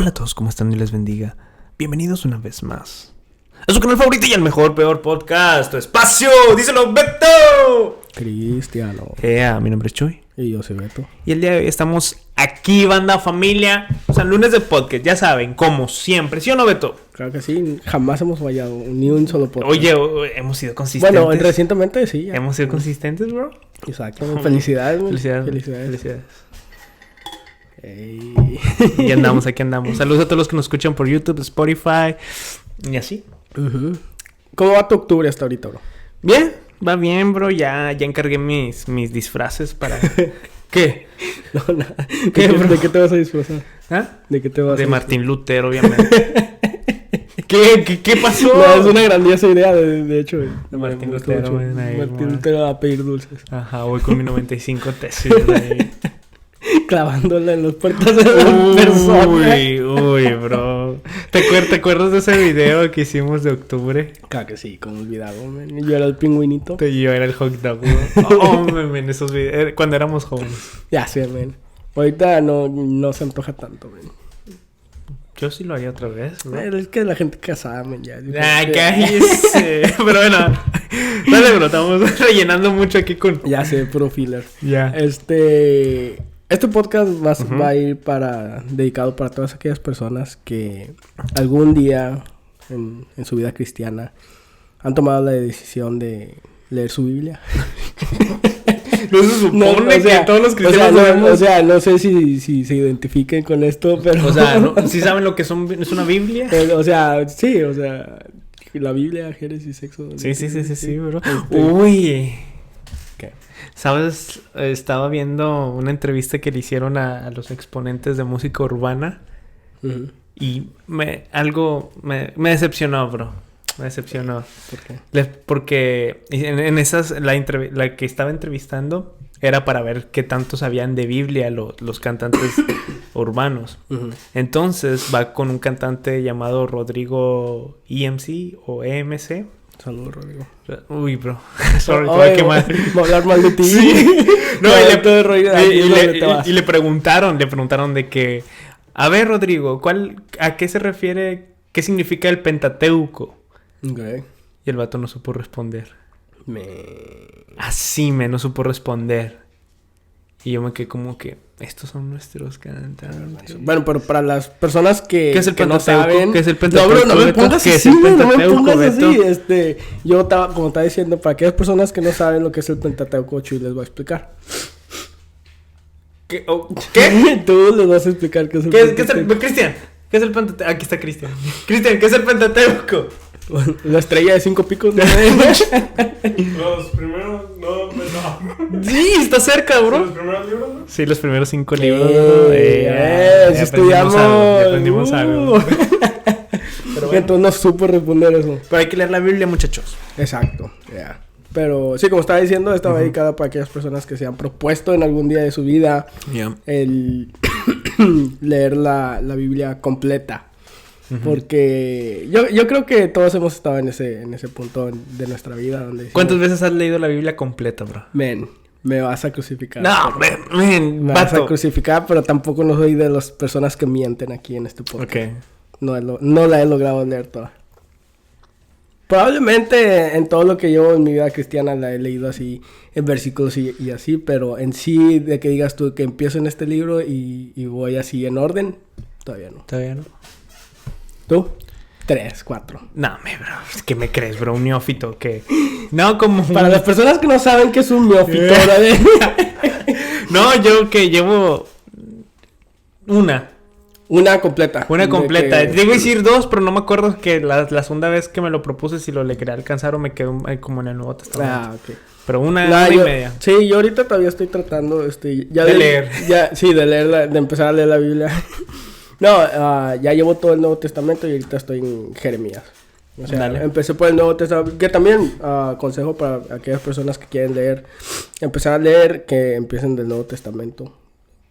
Hola a todos, ¿cómo están? Dios les bendiga. Bienvenidos una vez más a su canal favorito y el mejor, peor podcast, Tu Espacio. ¡Díselo, Beto! Cristiano. Mi nombre es Chuy. Y yo soy Beto. Y el día de hoy estamos aquí, banda, familia. O sea, lunes de podcast, ya saben, como siempre. ¿Sí o no, Beto? Claro que sí, jamás hemos fallado ni un solo podcast. Oye, hemos sido consistentes. Bueno, recientemente sí. Ya. Hemos sido consistentes, bro. Exacto. Felicidades, man. Felicidades. Y aquí andamos. Saludos a todos los que nos escuchan por YouTube, Spotify y así. Uh-huh. ¿Cómo va tu octubre hasta ahorita, bro? Bien, va bien, bro. Ya encargué mis disfraces para... ¿Qué? No, nada. ¿De qué te vas a disfrazar? ¿Ah? ¿De qué te vas a De Martín Lutero, obviamente. ¿Qué pasó? No, es una grandiosa idea, de hecho. De Martín Lutero. Martín Lutero va a pedir dulces. Ajá, voy con mi 95 tesis ahí. Clavándola en las puertas de las personas. Uy, bro. ¿Te acuerdas de ese video que hicimos de octubre? Claro que sí, como olvidado, man. Yo era el pingüinito. Y yo era el hot dog, bro. Oh, man, esos videos. Cuando éramos jóvenes. Ya sé, man. Ahorita no se antoja tanto, man. Yo sí lo haría otra vez, bro. Es que la gente casada, man, ya. Ay, cállese. Pero bueno. Dale, bro. Estamos rellenando mucho aquí con... Ya sé, puro filler. Ya. Este podcast va a ir dedicado para todas aquellas personas que algún día en su vida cristiana han tomado la decisión de leer su Biblia. No se supone que todos los cristianos no sé si se identifiquen con esto, pero... O sea, ¿no? ¿Sí saben lo que es una Biblia? La Biblia, Génesis, Éxodo... Sí, bro. Uy... ¿Sabes? Estaba viendo una entrevista que le hicieron a los exponentes de música urbana. Uh-huh. Y me decepcionó, bro. Me decepcionó. ¿Por qué? Porque en esas... La que estaba entrevistando era para ver qué tanto sabían de Biblia los cantantes urbanos. Uh-huh. Entonces va con un cantante llamado Rodrigo EMC o EMC. Saludos, Rodrigo. Uy, bro. Sorry, voy a quemar. Voy a hablar mal de ti. Sí. No, y le preguntaron de que... A ver, Rodrigo, ¿a qué se refiere? ¿Qué significa el Pentateuco? Okay. Y el vato no supo responder. No supo responder. Y yo me quedé como que... Estos son nuestros cantantes. Bueno, pero para las personas que ¿Qué es el no saben... ¿Qué es el Pentateuco? No me pongas así, no me pongas así. Como estaba diciendo, para aquellas personas que no saben lo que es el Pentateuco, Chuy les va a explicar. ¿Qué? Tú les vas a explicar qué es el Pentateuco. Cristian, ¿qué es el Pentateuco? Aquí está Cristian. Cristian, ¿qué es el Pentateuco? La estrella de 5 picos. ¿No? Los primeros... No. Sí, está cerca, bro. ¿Los primeros libros? ¿No? Sí, los primeros 5 libros. Estudiamos. Aprendimos algo. Pero bueno. Entonces no supo responder eso. Pero hay que leer la Biblia, muchachos. Exacto, ya. Yeah. Pero sí, como estaba diciendo, estaba dedicada para aquellas personas que se han propuesto en algún día de su vida el leer la Biblia completa. Uh-huh. Porque yo creo que todos hemos estado en ese punto de nuestra vida donde... ¿Cuántas veces has leído la Biblia completa, bro? Me vas a crucificar. No, me vas a crucificar, pero tampoco no soy de las personas que mienten aquí en este podcast. Okay. No la he logrado leer toda. Probablemente en todo lo que llevo en mi vida cristiana la he leído así en versículos y así, pero en sí de que digas tú que empiezo en este libro y voy así en orden, todavía no. ¿Tú? 3, 4. No, bro. Es que me crees, bro. Un neófito que... No, como... Para las personas que no saben qué es un neófito, ¿verdad? No, yo que llevo... Una completa. Debo decir 2, pero no me acuerdo que la segunda vez que me lo propuse si lo le quería alcanzar o me quedó como en el Nuevo Testamento. Ok. Pero una y media. Sí, yo ahorita todavía estoy tratando de leer. De empezar a leer la Biblia. No, ya llevo todo el Nuevo Testamento y ahorita estoy en Jeremías. O sea, empecé por el Nuevo Testamento, que también consejo para aquellas personas que quieren leer, empezar a leer, que empiecen del Nuevo Testamento.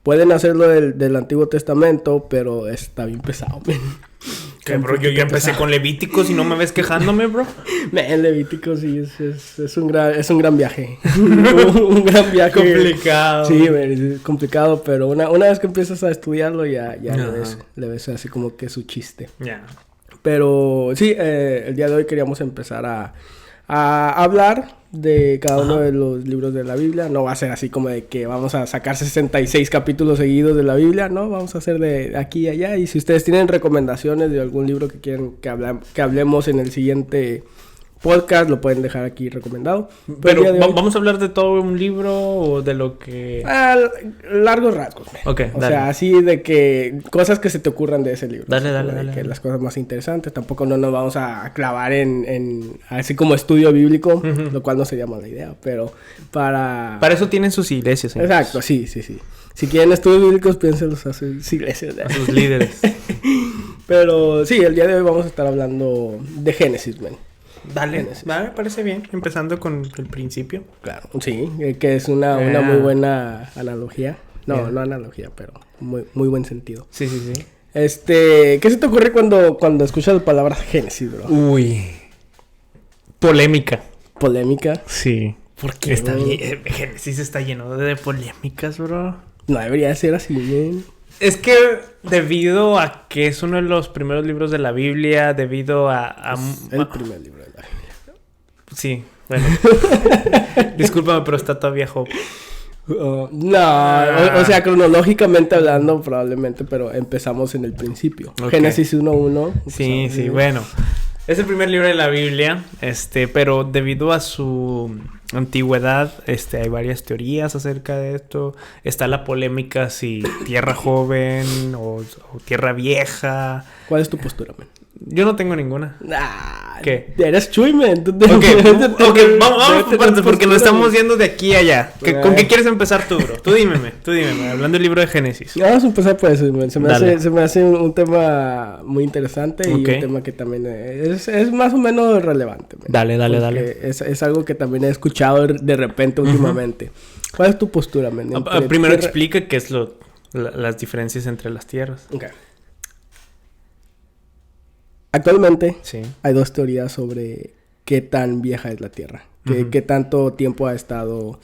Pueden hacerlo del Antiguo Testamento, pero está bien pesado, man. ¿Qué, bro? Yo empecé con Levíticos y no me ves quejándome, bro. El Levítico sí es un gran viaje. un gran viaje. Complicado. Sí, es complicado, pero una vez que empiezas a estudiarlo ya le ves así como que su chiste. Ya. Pero sí, el día de hoy queríamos empezar a hablar de cada uno de los libros de la Biblia. No va a ser así como de que vamos a sacar 66 capítulos seguidos de la Biblia, ¿no? Vamos a hacer de aquí y allá. Y si ustedes tienen recomendaciones de algún libro que quieren que hablemos en el siguiente podcast, lo pueden dejar aquí recomendado. Pero ¿vamos a hablar de todo un libro o de lo que...? Largos rasgos. Okay, o sea, así de que cosas que se te ocurran de ese libro. Dale. Que las cosas más interesantes. Tampoco no nos vamos a clavar en así como estudio bíblico, lo cual no sería mala idea, pero para eso tienen sus iglesias. Exacto, sí. Si quieren estudios bíblicos, piénsenlos a sus iglesias. A sus líderes. Pero sí, el día de hoy vamos a estar hablando de Génesis, man. Vale, me parece bien. Empezando con el principio. Claro, sí, que es una muy buena analogía. No analogía, pero muy buen sentido. Sí. ¿Qué se te ocurre cuando escuchas la palabra Génesis, bro? Uy. Polémica. ¿Polémica? Sí. Porque Génesis está lleno de polémicas, bro. No debería ser así, bien. Es que debido a que es uno de los primeros libros de la Biblia, debido a el primer libro de la Biblia. Sí, bueno. Discúlpame, pero está todavía Job. O sea, cronológicamente hablando, probablemente, pero empezamos en el principio. Okay. Génesis 1:1. Sí, bueno. Es el primer libro de la Biblia, pero debido a su antigüedad, hay varias teorías acerca de esto. Está la polémica si tierra joven o tierra vieja. ¿Cuál es tu postura, man? Yo no tengo ninguna. ¿Qué? Eres Chuy, man. Vamos por partes porque nos estamos yendo de aquí a allá. ¿Con qué quieres empezar tú, bro? Tú dime, hablando del libro de Génesis. Vamos a empezar por eso, man. Se me hace un tema muy interesante y un tema que también es más o menos relevante, man. Dale. Es algo que también he escuchado de repente últimamente. ¿Cuál es tu postura, man? Primero explica qué es las diferencias entre las tierras. Ok. Actualmente hay dos teorías sobre qué tan vieja es la Tierra. Qué tanto tiempo ha estado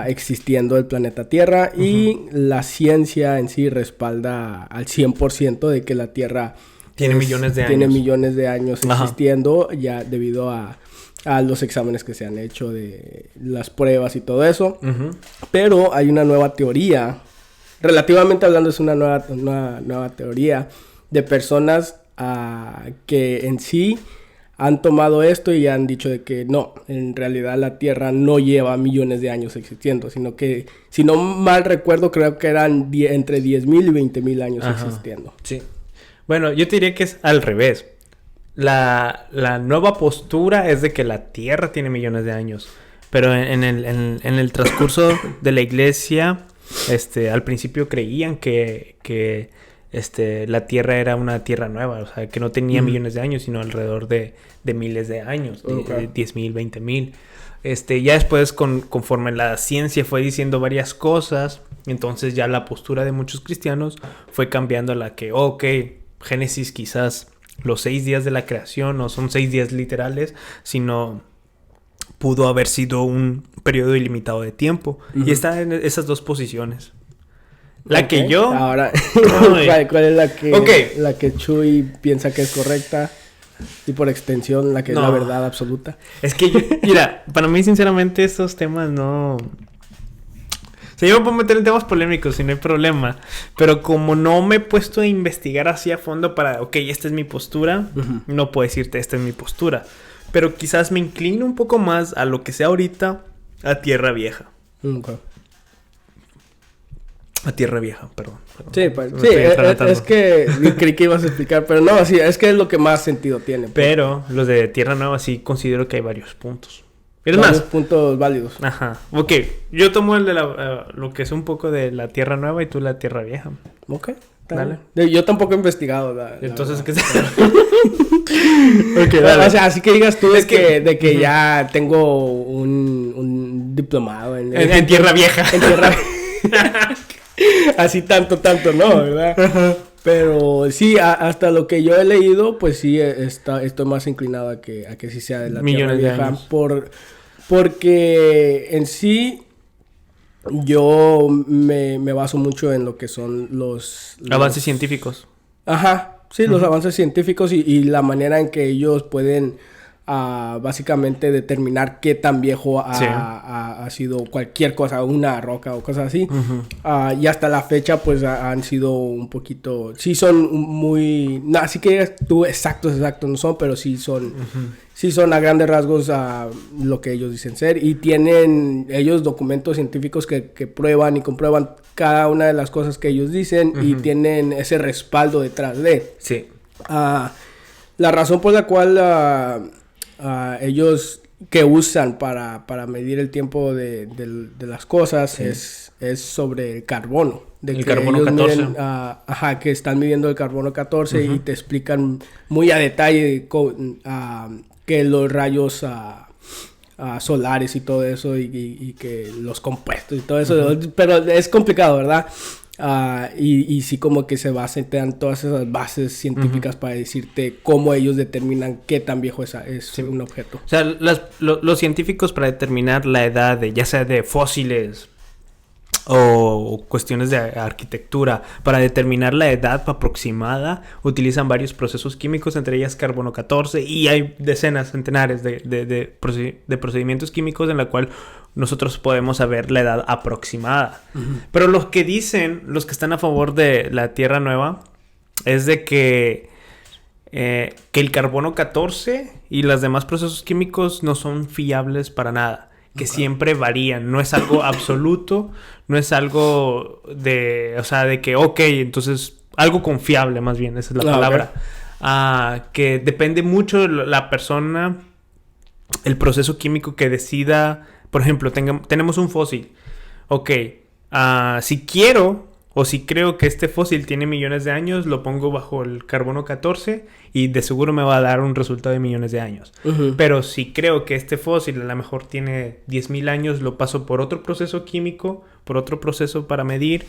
existiendo el planeta Tierra. Y la ciencia en sí respalda al 100% de que la Tierra tiene millones de años existiendo, ya debido a los exámenes que se han hecho, de las pruebas y todo eso. Pero hay una nueva teoría, relativamente hablando es una nueva teoría de personas que en sí han tomado esto y han dicho de que no, en realidad la Tierra no lleva millones de años existiendo, sino que, si no mal recuerdo, creo que eran entre 10,000 y 20,000 años existiendo. Sí. Bueno, yo te diría que es al revés. La nueva postura es de que la Tierra tiene millones de años, pero en el transcurso de la iglesia, al principio creían que la Tierra era una Tierra nueva, o sea, que no tenía millones de años, sino alrededor de miles de años, de 10,000, 20,000. Ya después, conforme la ciencia fue diciendo varias cosas, entonces ya la postura de muchos cristianos fue cambiando a la que, Génesis quizás los 6 días de la creación no son 6 días literales, sino pudo haber sido un periodo ilimitado de tiempo. Y está en esas dos posiciones. La que yo... Ahora, ¿cuál es la que Chuy piensa que es correcta? Y por extensión, la que es la verdad absoluta. Es que, mira, para mí, sinceramente, estos temas no... O sea, yo me puedo meter en temas polémicos y no hay problema. Pero como no me he puesto a investigar así a fondo para... esta es mi postura. No puedo decirte, esta es mi postura. Pero quizás me inclino un poco más a lo que sea ahorita, a Tierra Vieja. A Tierra Vieja, perdón. Sí, es que creí que ibas a explicar, pero no, sí, es que es lo que más sentido tiene. Pero los de Tierra Nueva sí considero que hay varios puntos. Varios puntos válidos. Ajá. Ok, yo tomo el de lo que es un poco de la Tierra Nueva y tú la Tierra Vieja. Ok, dale. Yo tampoco he investigado. Entonces, ¿qué se... Okay, dale. O sea, así que digas tú de que ya tengo un diplomado en Tierra Vieja. En Tierra Vieja. Así tanto, ¿no? ¿Verdad? Pero sí, hasta lo que yo he leído, pues sí, estoy más inclinado a que sí sea de la Tierra Vieja. Porque en sí, yo me baso mucho en lo que son los avances científicos. Ajá, sí, los avances científicos y la manera en que ellos pueden básicamente determinar qué tan viejo ha sido cualquier cosa, una roca o cosas así. Y hasta la fecha pues han sido un poquito, sí son muy, no, así que tú exactos no son, pero sí son a grandes rasgos lo que ellos dicen ser, y tienen ellos documentos científicos que prueban y comprueban cada una de las cosas que ellos dicen y tienen ese respaldo detrás de. Sí. La razón por la cual ellos que usan para medir el tiempo de las cosas es sobre el carbono. El carbono 14. Miden, que están midiendo el carbono 14 y te explican muy a detalle que los rayos solares y todo eso y que los compuestos y todo eso, pero es complicado, ¿verdad? Y sí, como que te dan todas esas bases científicas para decirte cómo ellos determinan qué tan viejo es un objeto. O sea, los científicos para determinar la edad ya sea de fósiles o cuestiones de arquitectura, para determinar la edad aproximada, utilizan varios procesos químicos, entre ellas carbono 14, y hay centenares de procedimientos químicos en la cual nosotros podemos saber la edad aproximada. Pero los que están a favor de la Tierra Nueva, es de que el carbono 14 y los demás procesos químicos no son fiables para nada. Que siempre varían, no es algo absoluto, no es algo de que, entonces, algo confiable más bien, esa es la palabra. Que depende mucho de la persona, el proceso químico que decida. Por ejemplo, tenemos un fósil. Si quiero o si creo que este fósil tiene millones de años, lo pongo bajo el carbono 14 y de seguro me va a dar un resultado de millones de años. Pero si creo que este fósil a lo mejor tiene 10,000 años, lo paso por otro proceso químico, por otro proceso para medir,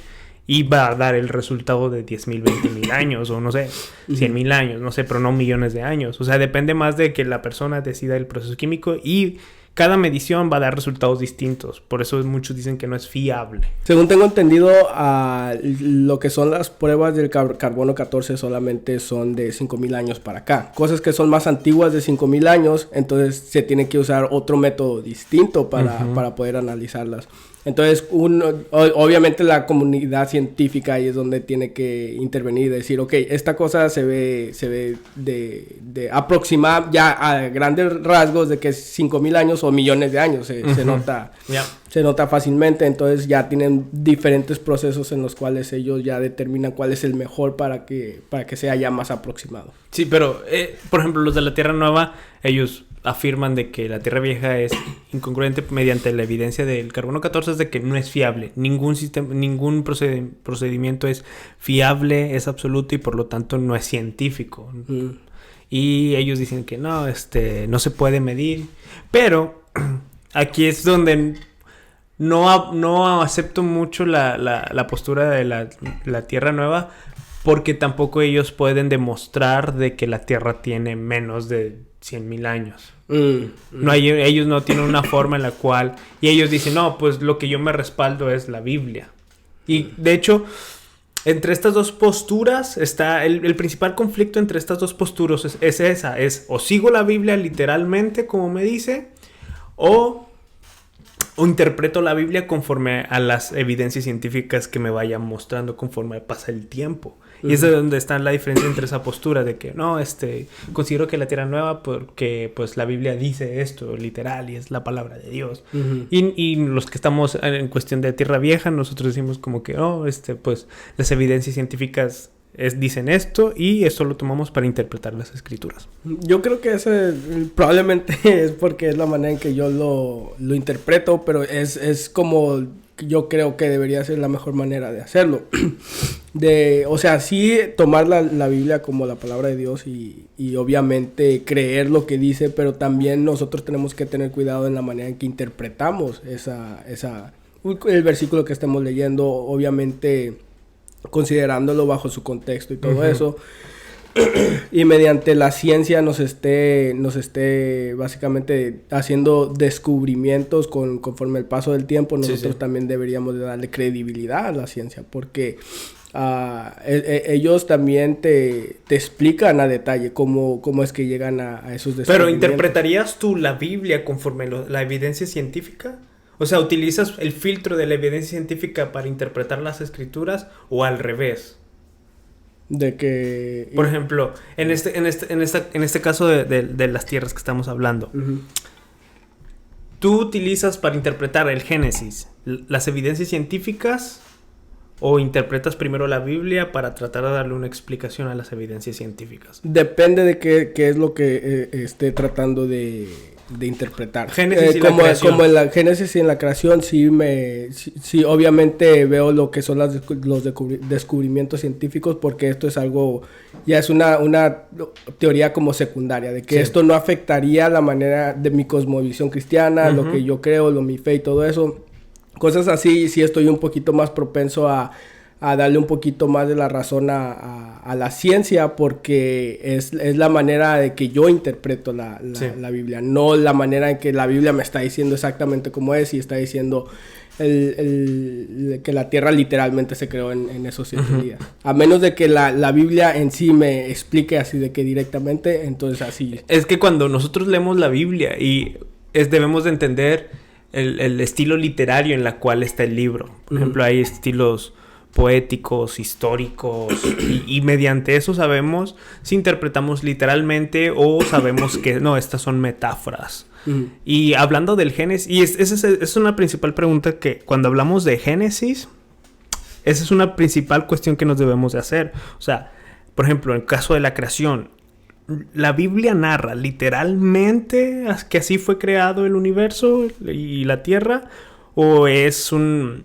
y va a dar el resultado de 10,000, 20,000 años, o no sé, 100,000 años, no sé, pero no millones de años. O sea, depende más de que la persona decida el proceso químico, y cada medición va a dar resultados distintos. Por eso muchos dicen que no es fiable. Según tengo entendido, lo que son las pruebas del carbono 14 solamente son de 5,000 años para acá. Cosas que son más antiguas de 5,000 años, entonces se tiene que usar otro método distinto para poder analizarlas. Entonces, obviamente la comunidad científica ahí es donde tiene que intervenir y decir, esta cosa se ve de aproximar ya a grandes rasgos de que es 5,000 años o millones de años, se nota. Se nota fácilmente. Entonces ya tienen diferentes procesos en los cuales ellos ya determinan cuál es el mejor para que sea ya más aproximado. Sí, pero por ejemplo, los de la Tierra Nueva, ellos afirman de que la Tierra Vieja es incongruente mediante la evidencia del carbono 14, es de que no es fiable. Ningún procedimiento es fiable, es absoluto, y por lo tanto no es científico. Y ellos dicen que no se puede medir. Pero aquí es donde no acepto mucho la postura de la Tierra Nueva, porque tampoco ellos pueden demostrar de que la Tierra tiene menos de 100,000 años. Ellos no tienen una forma en la cual, y ellos dicen, no, pues lo que yo me respaldo es la Biblia. Y de hecho, entre estas dos posturas está el principal conflicto entre estas dos posturas es o sigo la Biblia literalmente como me dice, o interpreto la Biblia conforme a las evidencias científicas que me vayan mostrando conforme pasa el tiempo. Y es de donde está la diferencia entre esa postura de que no, considero que la Tierra Nueva porque pues la Biblia dice esto literal y es la palabra de Dios. Y los que estamos en cuestión de Tierra Vieja, nosotros decimos como que pues las evidencias científicas dicen esto y esto lo tomamos para interpretar las escrituras. Yo creo que ese probablemente es porque es la manera en que yo lo interpreto, pero es como yo creo que debería ser la mejor manera de hacerlo. Sí tomar la Biblia como la palabra de Dios y obviamente creer lo que dice, pero también nosotros tenemos que tener cuidado en la manera en que interpretamos el versículo que estemos leyendo. Obviamente considerándolo bajo su contexto y todo eso. Y mediante la ciencia nos esté básicamente haciendo descubrimientos conforme el paso del tiempo, nosotros también deberíamos de darle credibilidad a la ciencia, porque ellos también te explican a detalle cómo es que llegan a esos descubrimientos. Pero ¿interpretarías tú la Biblia conforme la evidencia científica? O sea, ¿utilizas el filtro de la evidencia científica para interpretar las escrituras o al revés? De que... Por ejemplo, en este caso de las tierras que estamos hablando, ¿tú utilizas para interpretar el Génesis las evidencias científicas o interpretas primero la Biblia para tratar de darle una explicación a las evidencias científicas? Depende de qué es lo que esté tratando de interpretar. Génesis y la creación. Como en la Génesis y en la creación, sí obviamente veo lo que son los descubrimientos científicos, porque esto es algo, ya es una teoría como secundaria, de que esto no afectaría la manera de mi cosmovisión cristiana, lo que yo creo, mi fe y todo eso. Cosas así, sí estoy un poquito más propenso a darle un poquito más de la razón a la ciencia, porque es la manera de que yo interpreto la Biblia, no la manera en que la Biblia me está diciendo exactamente cómo es, y está diciendo que la tierra literalmente se creó en esos 7 días. A menos de que la Biblia en sí me explique así de que directamente, entonces así. Es que cuando nosotros leemos la Biblia debemos de entender el estilo literario en la cual está el libro. Por ejemplo, hay estilos poéticos, históricos, y mediante eso sabemos si interpretamos literalmente o sabemos que no, estas son metáforas. Y hablando del Génesis, y esa es una principal pregunta que cuando hablamos de Génesis, esa es una principal cuestión que nos debemos de hacer. O sea, por ejemplo, en el caso de la creación, ¿la Biblia narra literalmente que así fue creado el universo y la tierra? ¿O es un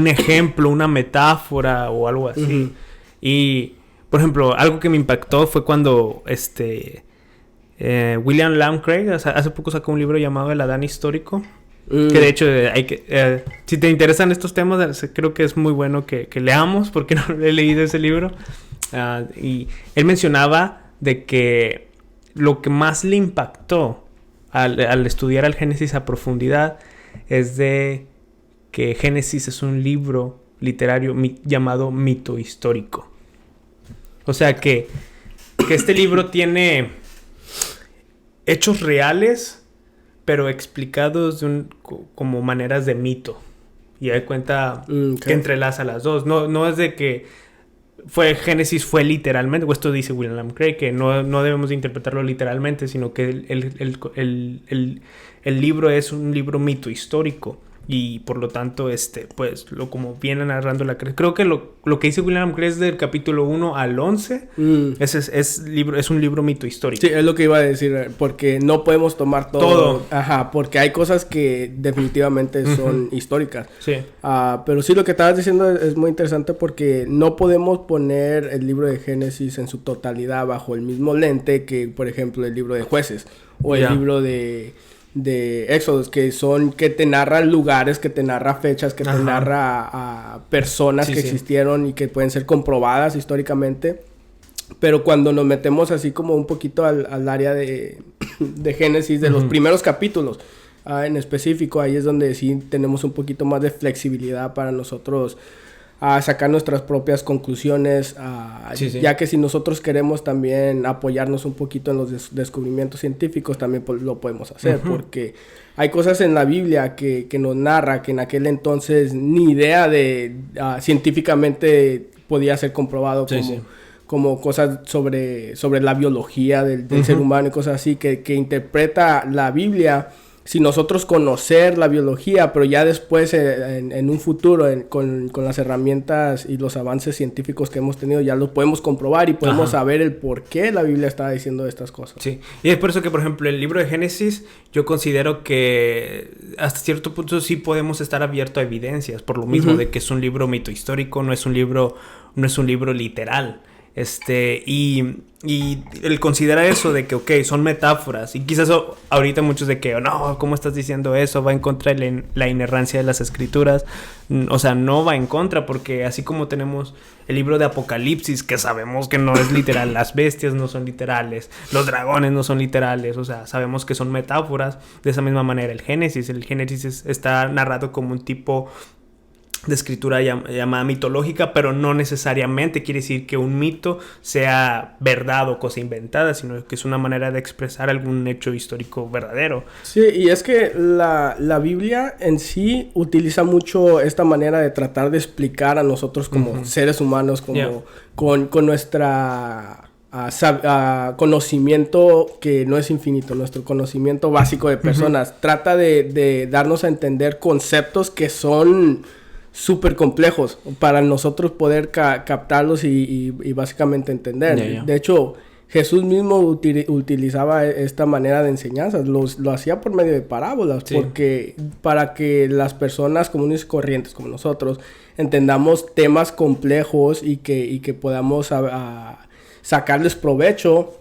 ejemplo, una metáfora o algo así? Y, por ejemplo, algo que me impactó fue cuando William Lane Craig hace poco sacó un libro llamado El Adán Histórico. Que de hecho, si te interesan estos temas, creo que es muy bueno que leamos, porque no he leído ese libro. Y él mencionaba de que lo que más le impactó al estudiar al Génesis a profundidad es de que Génesis es un libro literario llamado mito histórico. O sea que este libro tiene hechos reales, pero explicados como maneras de mito. Y hay cuenta que entrelaza las dos. No es de que Génesis fue literalmente, o esto dice William Lane Craig, que no debemos de interpretarlo literalmente, sino que el libro es un libro mito histórico. Y por lo tanto, pues, como viene narrando creo que lo que dice William Craig es del capítulo 1 al 11. Es un libro mito histórico. Sí, es lo que iba a decir, porque no podemos tomar todo. Ajá, porque hay cosas que definitivamente son históricas. Sí. Pero sí, lo que estabas diciendo es muy interesante, porque no podemos poner el libro de Génesis en su totalidad bajo el mismo lente que, por ejemplo, el libro de Jueces o el libro de Éxodos, que te narran lugares, que te narra fechas, que te narra a personas que existieron y que pueden ser comprobadas históricamente. Pero cuando nos metemos así como un poquito al área de Génesis, de los primeros capítulos en específico, ahí es donde sí tenemos un poquito más de flexibilidad para nosotros a sacar nuestras propias conclusiones, ya que si nosotros queremos también apoyarnos un poquito en los descubrimientos científicos, también lo podemos hacer, porque hay cosas en la Biblia que nos narra que en aquel entonces ni idea de científicamente podía ser comprobado, como cosas sobre la biología del ser humano y cosas así, que interpreta la Biblia sin nosotros conocer la biología, pero ya después en un futuro con las herramientas y los avances científicos que hemos tenido ya lo podemos comprobar y podemos saber el por qué la Biblia está diciendo estas cosas. Sí, y es por eso que, por ejemplo, el libro de Génesis, yo considero que hasta cierto punto sí podemos estar abiertos a evidencias, por lo mismo de que es un libro mito histórico, no es un libro literal. Y el considerar eso de que, ok, son metáforas. Y quizás ahorita muchos de que, no, ¿cómo estás diciendo eso? Va en contra de la inerrancia de las escrituras. O sea, no va en contra, porque así como tenemos el libro de Apocalipsis, que sabemos que no es literal, las bestias no son literales, los dragones no son literales, o sea, sabemos que son metáforas. De esa misma manera el Génesis está narrado como un tipo de escritura llamada mitológica, pero no necesariamente quiere decir que un mito sea verdad o cosa inventada, sino que es una manera de expresar algún hecho histórico verdadero. Sí, y es que la Biblia en sí utiliza mucho esta manera de tratar de explicar a nosotros como seres humanos, como con nuestra conocimiento que no es infinito, nuestro conocimiento básico de personas. Trata de darnos a entender conceptos que son súper complejos para nosotros poder captarlos y básicamente entender. De hecho, Jesús mismo utilizaba esta manera de enseñanza, lo hacía por medio de parábolas, porque para que las personas comunes y corrientes como nosotros entendamos temas complejos y que podamos sacarles provecho.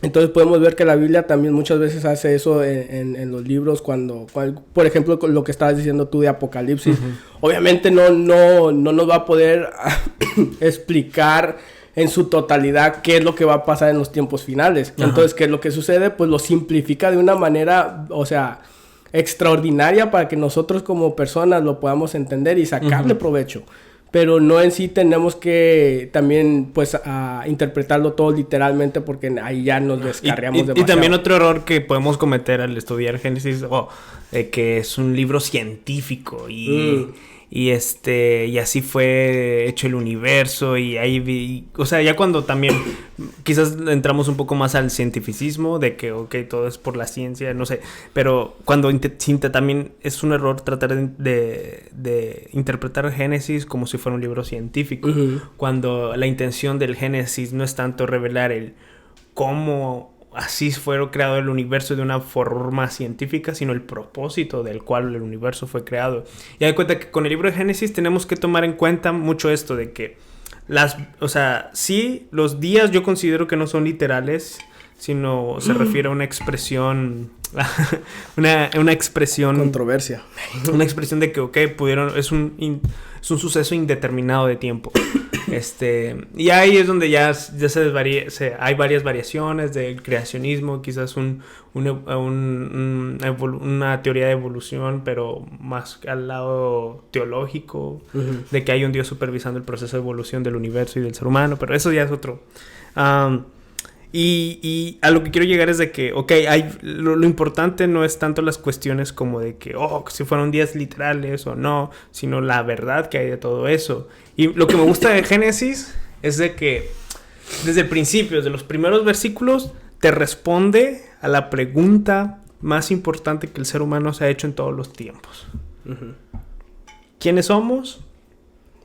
Entonces podemos ver que la Biblia también muchas veces hace eso en los libros cuando, por ejemplo, lo que estabas diciendo tú de Apocalipsis. Obviamente no nos va a poder explicar en su totalidad qué es lo que va a pasar en los tiempos finales. Entonces, ¿qué es lo que sucede? Pues lo simplifica de una manera, o sea, extraordinaria para que nosotros como personas lo podamos entender y sacarle provecho. Pero no en sí tenemos que también, pues, interpretarlo todo literalmente, porque ahí ya nos descarriamos demasiado. Y también otro error que podemos cometer al estudiar Génesis, que es un libro científico y así fue hecho el universo y ahí o sea, ya cuando también quizás entramos un poco más al cientificismo de que todo es por la ciencia, no sé, pero cuando también es un error tratar de interpretar Génesis como si fuera un libro científico, cuando la intención del Génesis no es tanto revelar el cómo así fue creado el universo de una forma científica, sino el propósito del cual el universo fue creado. Y hay cuenta que con el libro de Génesis tenemos que tomar en cuenta mucho esto de que sí, los días yo considero que no son literales, sino se refiere a una expresión una expresión controversia, una expresión de que es un suceso indeterminado de tiempo. Y ahí es donde ya hay varias variaciones del creacionismo, quizás una teoría de evolución, pero más al lado teológico, de que hay un Dios supervisando el proceso de evolución del universo y del ser humano, pero eso ya es otro. Y a lo que quiero llegar es de que, lo importante no es tanto las cuestiones como de que, si fueron días literales o no, sino la verdad que hay de todo eso. Y lo que me gusta de Génesis es de que desde el principio, desde los primeros versículos, te responde a la pregunta más importante que el ser humano se ha hecho en todos los tiempos. ¿Quiénes somos?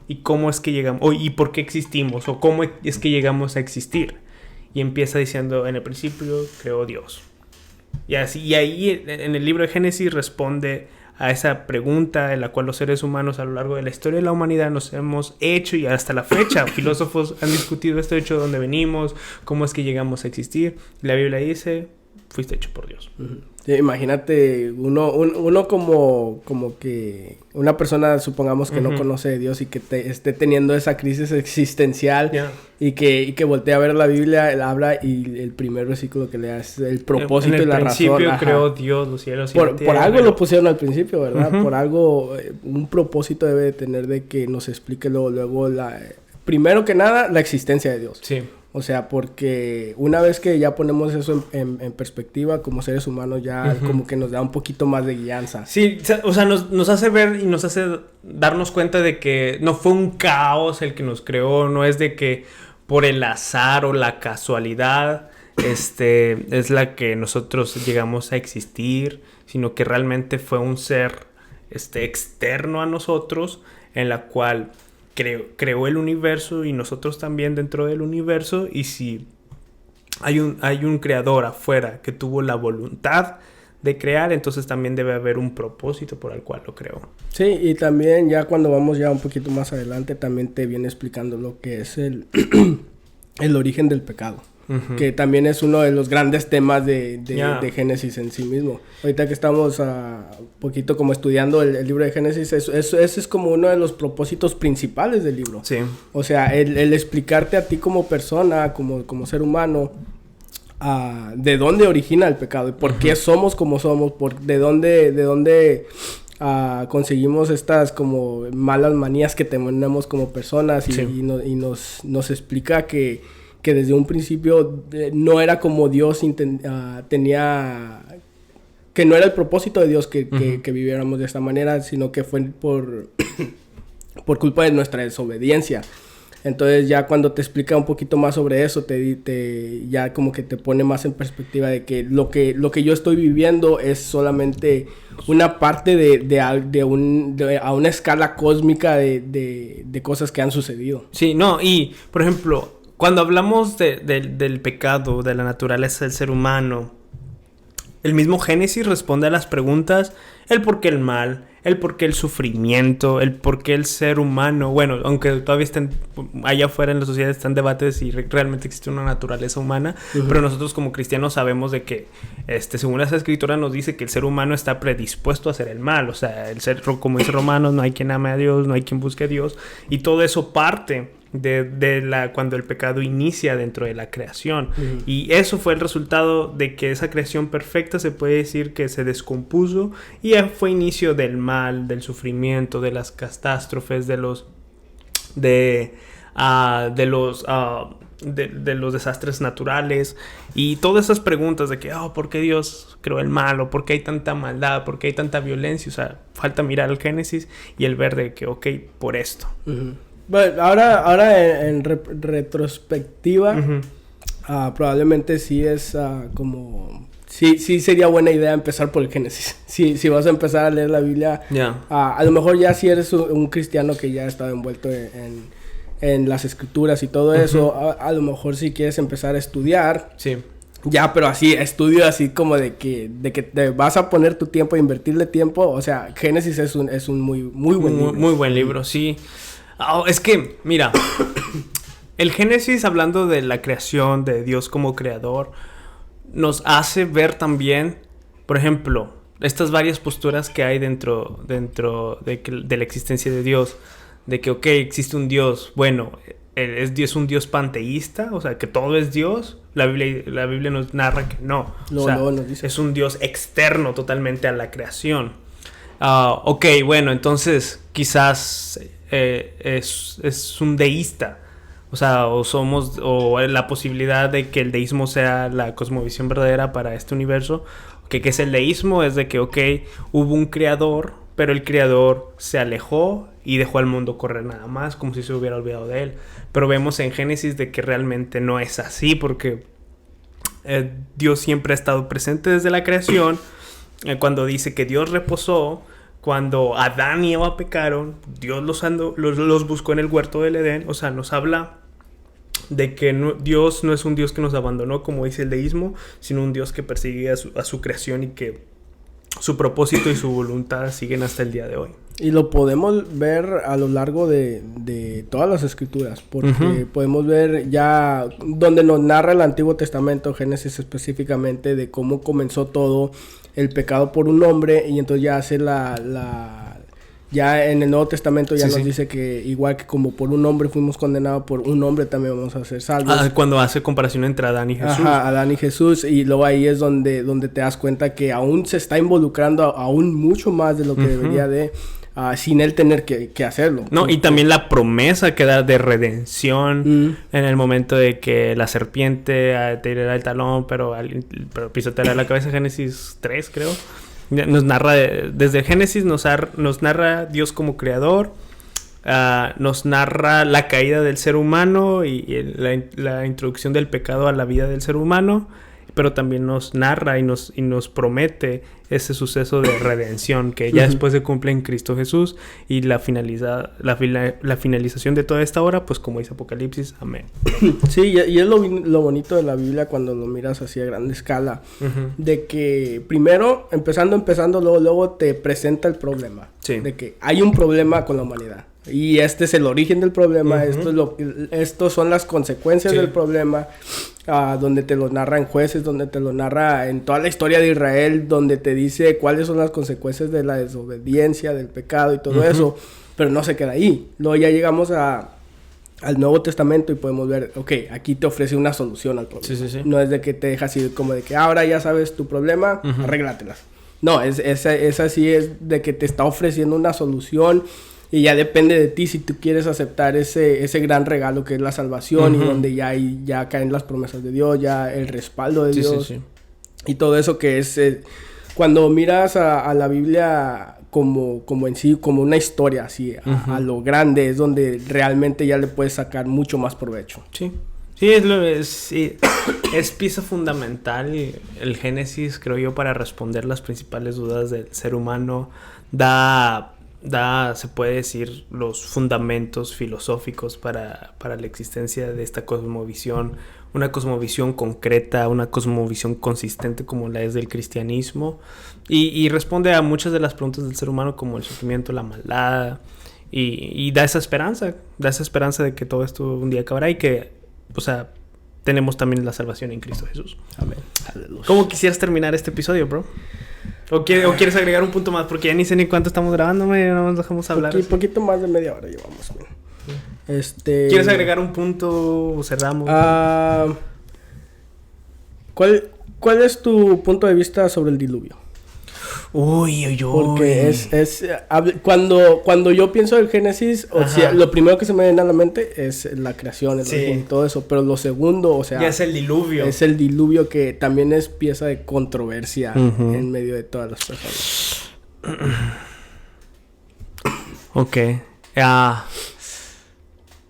¿Y cómo es que llegamos? ¿Y por qué existimos? ¿O cómo es que llegamos a existir? Y empieza diciendo, en el principio creó Dios. Y ahí en el libro de Génesis responde a esa pregunta en la cual los seres humanos a lo largo de la historia de la humanidad nos hemos hecho, y hasta la fecha filósofos han discutido esto hecho, de dónde venimos, cómo es que llegamos a existir. Y la Biblia dice, fuiste hecho por Dios. Sí, imagínate uno como que una persona, supongamos que no conoce de Dios y que esté teniendo esa crisis existencial y que voltee a ver la Biblia, él habla y el primer versículo que lea es el propósito y la razón. En el principio creó Dios los cielos y la tierra. Por algo lo pusieron al principio, ¿verdad? Por algo, un propósito debe de tener de que nos explique luego primero que nada, la existencia de Dios. Sí. O sea, porque una vez que ya ponemos eso en perspectiva, como seres humanos, ya como que nos da un poquito más de guianza. Sí, o sea, nos hace ver y nos hace darnos cuenta de que no fue un caos el que nos creó, no es de que por el azar o la casualidad es la que nosotros llegamos a existir, sino que realmente fue un ser externo a nosotros, en la cual creó el universo y nosotros también dentro del universo. Y si hay un creador afuera que tuvo la voluntad de crear, entonces también debe haber un propósito por el cual lo creó. Sí, y también ya cuando vamos ya un poquito más adelante también te viene explicando lo que es el origen del pecado. Que también es uno de los grandes temas de Génesis en sí mismo. Ahorita que estamos un poquito como estudiando el libro de Génesis, ese es como uno de los propósitos principales del libro. Sí. O sea, el explicarte a ti como persona, como ser humano, de dónde origina el pecado, y por qué somos como somos, de dónde conseguimos estas como malas manías que tenemos como personas, y nos explica que desde un principio no era como Dios tenía, que no era el propósito de Dios que viviéramos de esta manera, sino que fue por culpa de nuestra desobediencia. Entonces ya cuando te explica un poquito más sobre eso, ya como que te pone más en perspectiva de que lo que yo estoy viviendo es solamente una parte a una escala cósmica de cosas que han sucedido. Sí, no, y por ejemplo, cuando hablamos del pecado, de la naturaleza del ser humano, el mismo Génesis responde a las preguntas, el por qué el mal, el por qué el sufrimiento, el por qué el ser humano. Bueno, aunque todavía estén allá afuera en la sociedad están debates si realmente existe una naturaleza humana, pero nosotros como cristianos sabemos de que, según esa escritura nos dice que el ser humano está predispuesto a hacer el mal. O sea, como dice Romanos, no hay quien ame a Dios, no hay quien busque a Dios, y todo eso parte cuando el pecado inicia dentro de la creación. Y eso fue el resultado de que esa creación perfecta se puede decir que se descompuso, y ya fue inicio del mal, del sufrimiento, de las catástrofes, de los desastres naturales, y todas esas preguntas de que ¿por qué Dios creó el mal? ¿O por qué hay tanta maldad? ¿Por qué hay tanta violencia? O sea, falta mirar el Génesis y el ver de que por esto. Bueno, ahora en retrospectiva, probablemente sí es como... Sí sería buena idea empezar por el Génesis. Si vas a empezar a leer la Biblia, a lo mejor ya si eres un cristiano que ya ha estado envuelto en las escrituras y todo eso, a lo mejor si quieres empezar a estudiar... Sí. Ya, pero así, estudio así como de que te vas a poner tu tiempo, invertirle tiempo. O sea, Génesis es un muy buen libro. Muy buen libro, sí. Es que, mira, el Génesis, hablando de la creación, de Dios como creador, nos hace ver también, por ejemplo, estas varias posturas que hay dentro de la existencia de Dios. De que, existe un Dios, bueno, es un Dios panteísta, o sea, que todo es Dios. La Biblia nos narra que no. Nos dice. Es un Dios externo totalmente a la creación. Bueno, entonces quizás es un deísta. O sea, o la posibilidad de que el deísmo sea la cosmovisión verdadera para este universo. ¿Qué es el deísmo? Es de que, hubo un creador, pero el creador se alejó y dejó al mundo correr nada más, como si se hubiera olvidado de él. Pero vemos en Génesis de que realmente no es así, porque Dios siempre ha estado presente desde la creación. Cuando dice que Dios reposó, cuando Adán y Eva pecaron, Dios los buscó en el huerto del Edén. O sea, nos habla de que Dios no es un Dios que nos abandonó, como dice el deísmo, sino un Dios que persigue a su creación, y que su propósito y su voluntad siguen hasta el día de hoy. Y lo podemos ver a lo largo de todas las escrituras, porque podemos ver ya donde nos narra el Antiguo Testamento, Génesis específicamente, de cómo comenzó todo el pecado por un hombre, y entonces ya hace ya en el Nuevo Testamento ya nos dice que igual que como por un hombre fuimos condenados, por un hombre también vamos a ser salvos. Cuando hace comparación entre Adán y Jesús. Adán y Jesús, y luego ahí es donde te das cuenta que aún se está involucrando aún mucho más de lo que debería de, sin él tener que hacerlo. No, y también la promesa que da de redención en el momento de que la serpiente te herirá el talón, pero pisoteará la cabeza. Génesis 3, creo. Nos narra, desde Génesis nos narra Dios como creador, nos narra la caída del ser humano y la introducción del pecado a la vida del ser humano, pero también nos narra y nos promete ese suceso de redención que ya después se cumple en Cristo Jesús, y la finalización de toda esta obra, pues como dice Apocalipsis, amén. Sí, y es lo bonito de la Biblia cuando lo miras así a gran escala, de que primero, empezando, luego te presenta el problema, de que hay un problema con la humanidad. Y este es el origen del problema, estos son las consecuencias del problema, donde te lo narra en Jueces, donde te lo narra en toda la historia de Israel, donde te dice cuáles son las consecuencias de la desobediencia, del pecado y todo eso, pero no se queda ahí. Luego ya llegamos al Nuevo Testamento y podemos ver, ok, aquí te ofrece una solución al problema. No es de que te dejas ir como de que ahora ya sabes tu problema, arréglatelas. No, es así, es de que te está ofreciendo una solución. Y ya depende de ti si tú quieres aceptar ese gran regalo que es la salvación, y donde ya caen las promesas de Dios, ya el respaldo de Dios. Y todo eso que es... cuando miras a la Biblia como en sí, como una historia así, a lo grande, es donde realmente ya le puedes sacar mucho más provecho. Sí, es pieza fundamental el Génesis, creo yo, para responder las principales dudas del ser humano. Da, se puede decir, los fundamentos filosóficos para la existencia de esta cosmovisión, una cosmovisión concreta, una cosmovisión consistente como la es del cristianismo, y responde a muchas de las preguntas del ser humano, como el sufrimiento, la maldad, y da esa esperanza de que todo esto un día acabará y que, o sea, tenemos también la salvación en Cristo Jesús. Amén. Aleluya. ¿Cómo quisieras terminar este episodio, bro? ¿O quieres agregar un punto más? Porque ya ni sé ni cuánto estamos grabando, no nos dejamos hablar. Poquito más de media hora llevamos. ¿Quieres agregar un punto o cerramos? ¿Cuál es tu punto de vista sobre el diluvio? Uy. Porque cuando yo pienso del Génesis, o sea, lo primero que se me viene a la mente es la creación, el origen y todo eso, pero lo segundo, o sea, ya es el diluvio. Es el diluvio, que también es pieza de controversia en medio de todas las personas. Ok.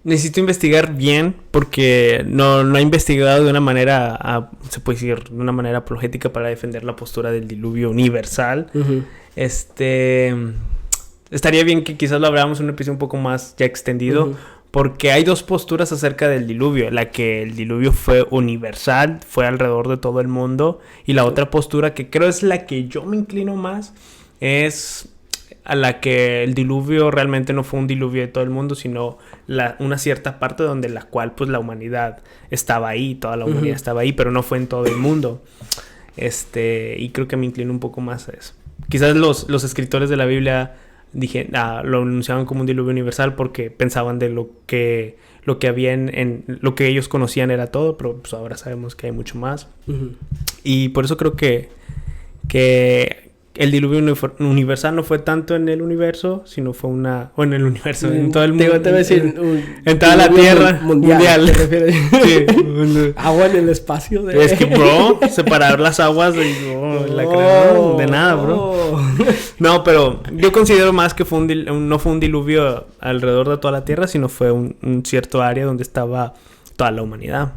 Necesito investigar bien porque no he investigado de una manera, se puede decir, de una manera apologética para defender la postura del diluvio universal. Estaría bien que quizás lo habláramos en un episodio un poco más ya extendido, porque hay dos posturas acerca del diluvio. La que el diluvio fue universal, fue alrededor de todo el mundo, y la otra postura, que creo es la que yo me inclino más, es a la que el diluvio realmente no fue un diluvio de todo el mundo, sino una cierta parte donde la cual pues la humanidad estaba ahí, toda la humanidad estaba ahí, pero no fue en todo el mundo. Y creo que me inclino un poco más a eso. Quizás los escritores de la Biblia lo anunciaban como un diluvio universal porque pensaban de lo que había en lo que ellos conocían era todo, pero pues ahora sabemos que hay mucho más. Y por eso creo que el diluvio universal no fue tanto en el universo, sino fue en el universo, en todo el mundo. Te voy a decir, en toda la tierra mundial. Sí. Agua en el espacio. Es que, bro, separar las aguas de nada, bro. No, pero yo considero más que no fue un diluvio alrededor de toda la tierra, sino fue un cierto área donde estaba toda la humanidad.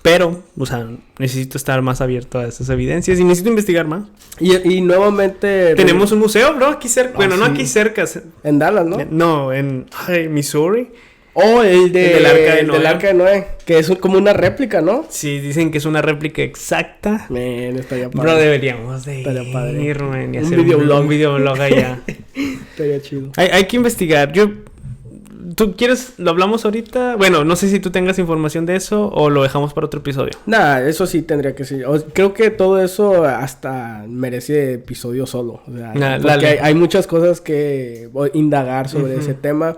Pero, o sea, necesito estar más abierto a esas evidencias y necesito investigar más. Y nuevamente... Tenemos un museo, bro, aquí cerca. Bueno, no aquí cerca. En Dallas, ¿no? No, en Missouri. Oh, el del Arca de Noé. Que es como una réplica, ¿no? Sí, dicen que es una réplica exacta. Estaría padre. Bro, deberíamos de ir, man, y hacer un videoblog allá. Estaría chido. Hay que investigar. ¿Tú quieres? ¿Lo hablamos ahorita? Bueno, no sé si tú tengas información de eso o lo dejamos para otro episodio. Eso sí tendría que ser. Creo que todo eso hasta merece episodio solo. O sea, porque hay muchas cosas que indagar sobre ese tema.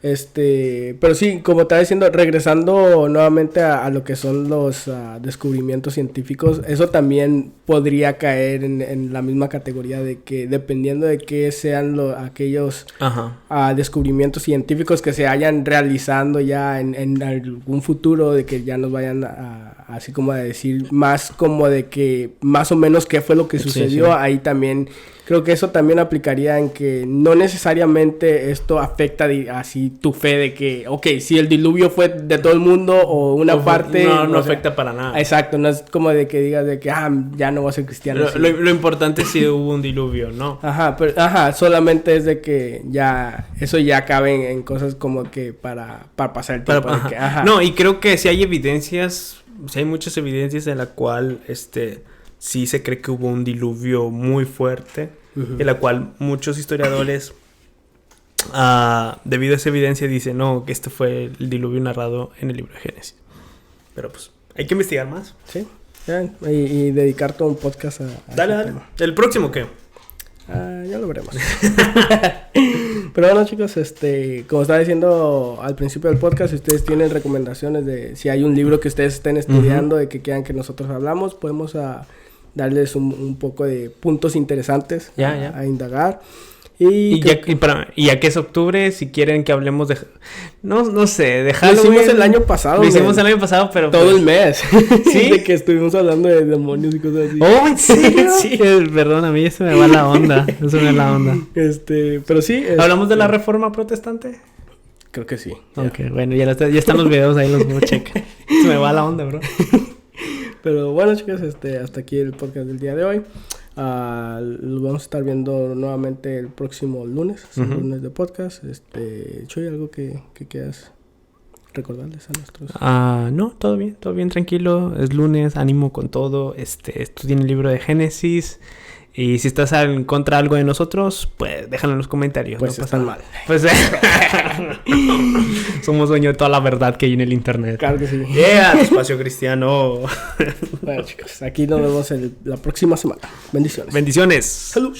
Pero sí, como estaba diciendo, regresando nuevamente a lo que son los descubrimientos científicos, eso también podría caer en la misma categoría de que dependiendo de qué sean aquellos descubrimientos científicos que se hayan realizando ya en algún futuro, de que ya nos vayan así como a decir más como de que más o menos qué fue lo que sucedió, ahí también... Creo que eso también aplicaría en que no necesariamente esto afecta así tu fe de que, si el diluvio fue de todo el mundo o una parte... No afecta para nada. Exacto, no es como de que digas de que, ya no voy a ser cristiano. Lo importante es si hubo un diluvio, ¿no? Solamente es de que eso ya cabe en cosas como que para pasar el tiempo. No, y creo que si hay evidencias, hay muchas evidencias en la cual, sí se cree que hubo un diluvio muy fuerte, en la cual muchos historiadores debido a esa evidencia dice, no, que este fue el diluvio narrado en el libro de Génesis. Pero pues, hay que investigar más. Sí, y dedicar todo un podcast a dale. Tema. ¿El próximo qué? Ya lo veremos. Pero bueno, chicos, como estaba diciendo al principio del podcast, si ustedes tienen recomendaciones de si hay un libro que ustedes estén estudiando, de que quieran que nosotros hablamos, podemos darles un poco de puntos interesantes a indagar. Y ya que es octubre, si quieren que hablemos de... No sé, de Halloween. Lo hicimos el año pasado. Lo hicimos el año pasado, pero... Todo el mes. Sí. De que estuvimos hablando de demonios y cosas así. ¡Oh, en serio! Sí. Perdón, a mí eso me va la onda. Pero sí... ¿Hablamos de la Reforma Protestante? Creo que sí. Ok, bueno, ya están los videos ahí, los voy a checar. Se me va la onda, bro. Pero bueno, chicos, hasta aquí el podcast del día de hoy. Lo vamos a estar viendo nuevamente el próximo lunes, lunes de podcast. Chuy, ¿algo que quieras recordarles a nuestros? No, todo bien, tranquilo. Es lunes, ánimo con todo. Estudien el libro de Génesis. Y si estás en contra de algo de nosotros, pues déjalo en los comentarios. Pues no están mal. Pues somos dueños de toda la verdad que hay en el internet. Claro que sí. Espacio cristiano. Bueno, chicos, aquí nos vemos la próxima semana. Bendiciones. Bendiciones. Salud.